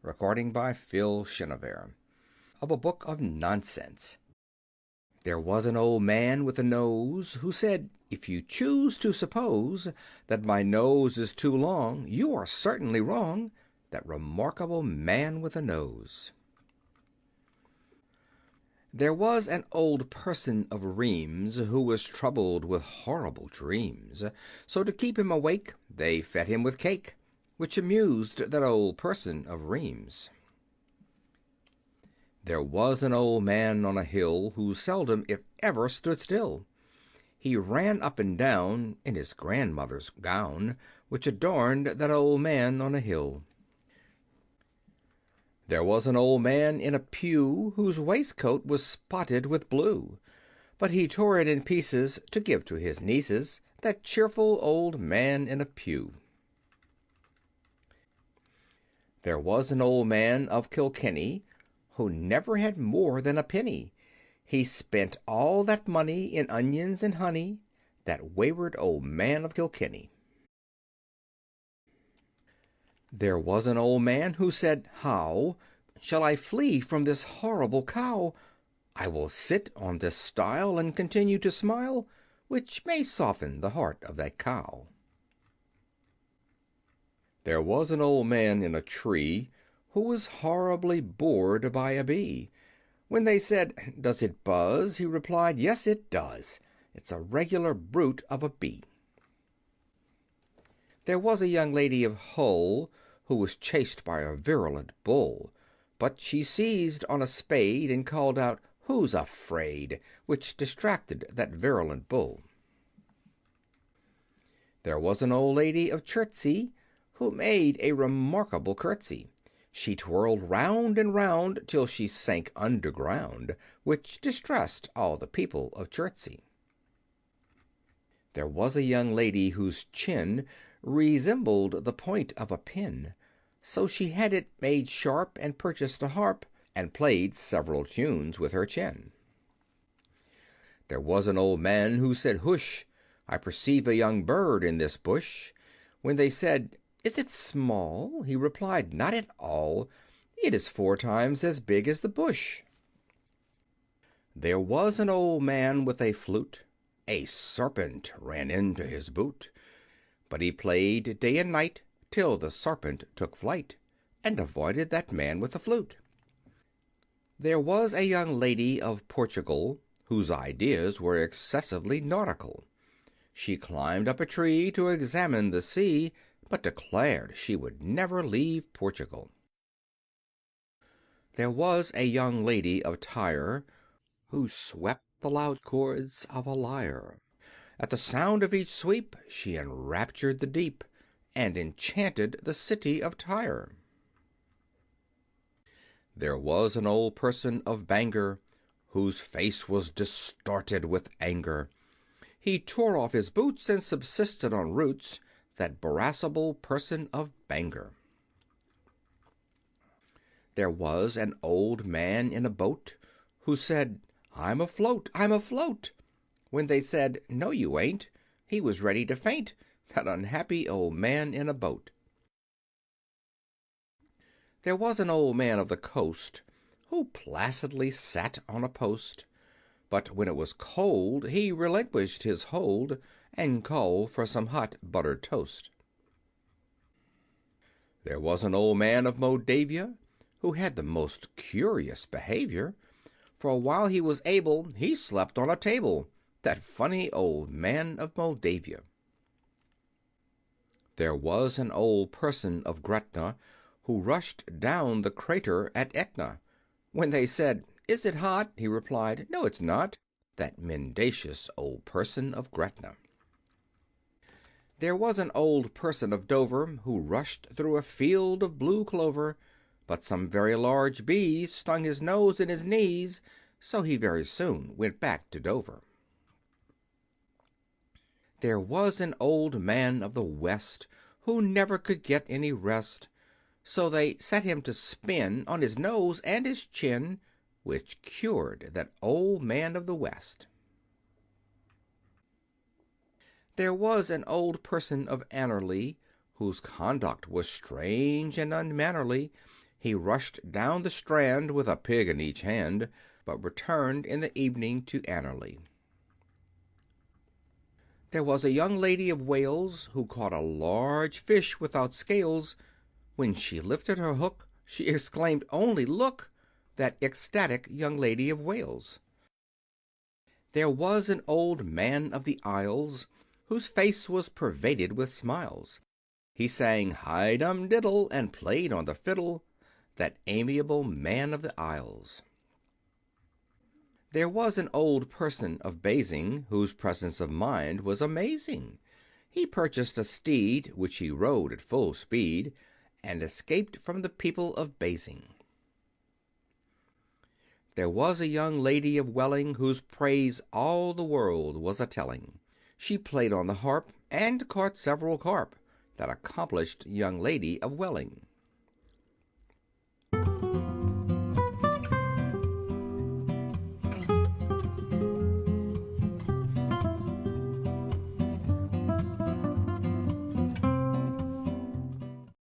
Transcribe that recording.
Recording by Phil Chenevert. Of a book of nonsense. There was an old man with a nose who said, "If you choose to suppose that my nose is too long, you are certainly wrong." That remarkable man with a nose. There was an old person of Rheims who was troubled with horrible dreams. So to keep him awake they fed him with cake, which amused that old person of Rheims. There was an old man on a hill who seldom, if ever, stood still. He ran up and down in his grandmother's gown, which adorned that old man on a hill. There was an old man in a pew whose waistcoat was spotted with blue, but he tore it in pieces to give to his nieces, that cheerful old man in a pew. There was an old man of Kilkenny who never had more than a penny. He spent all that money in onions and honey, that wayward old man of Kilkenny. There was an old man who said, "How shall I flee from this horrible cow? I will sit on this stile and continue to smile, which may soften the heart of that cow." There was an old man in a tree who was horribly bored by a bee. When they said, "Does it buzz?" he replied, "Yes, it does. It's a regular brute of a bee." There was a young lady of Hull who was chased by a virulent bull, but she seized on a spade and called out, "Who's afraid?" which distracted that virulent bull. There was an old lady of Chertsey who made a remarkable curtsy. She twirled round and round till she sank underground, which distressed all the people of Chertsey. There was a young lady whose chin resembled the point of a pin, so she had it made sharp and purchased a harp, and played several tunes with her chin. There was an old man who said, "Hush! I perceive a young bird in this bush." When they said, "Is it small?" he replied, "Not at all. It is 4 times as big as the bush." There was an old man with a flute. A serpent ran into his boot, but he played day and night till the serpent took flight, and avoided that man with the flute. There was a young lady of Portugal whose ideas were excessively nautical. She climbed up a tree to examine the sea, but declared she would never leave Portugal. There was a young lady of Tyre who swept the loud chords of a lyre. At the sound of each sweep she enraptured the deep, and enchanted the city of Tyre. There was an old person of Bangor whose face was distorted with anger. He tore off his boots and subsisted on roots, that irascible person of Bangor. There was an old man in a boat who said, "I'm afloat, I'm afloat." When they said, "No, you ain't," he was ready to faint, that unhappy old man in a boat. There was an old man of the coast who placidly sat on a post, but when it was cold he relinquished his hold and called for some hot buttered toast. There was an old man of Moldavia who had the most curious behavior. For while he was able, he slept on a table, that funny old man of Moldavia. There was an old person of Gretna who rushed down the crater at Etna. When they said, "Is it hot?" he replied, "No, it's not," that mendacious old person of Gretna. There was an old person of Dover who rushed through a field of blue clover, but some very large bees stung his nose and his knees, so he very soon went back to Dover. There was an old man of the West who never could get any rest, so they set him to spin on his nose and his chin, which cured that old man of the West. There was an old person of Annerly whose conduct was strange and unmannerly. He rushed down the Strand with a pig in each hand, but returned in the evening to Annerley. There was a young lady of Wales who caught a large fish without scales. When she lifted her hook, she exclaimed, "Only look!" That ecstatic young lady of Wales. There was an old man of the Isles whose face was pervaded with smiles. He sang "Hi-dum diddle" and played on the fiddle, that amiable man of the Isles. There was an old person of Basing whose presence of mind was amazing. He purchased a steed, which he rode at full speed, and escaped from the people of Basing. There was a young lady of Welling whose praise all the world was a-telling. She played on the harp and caught several carp, that accomplished young lady of Welling.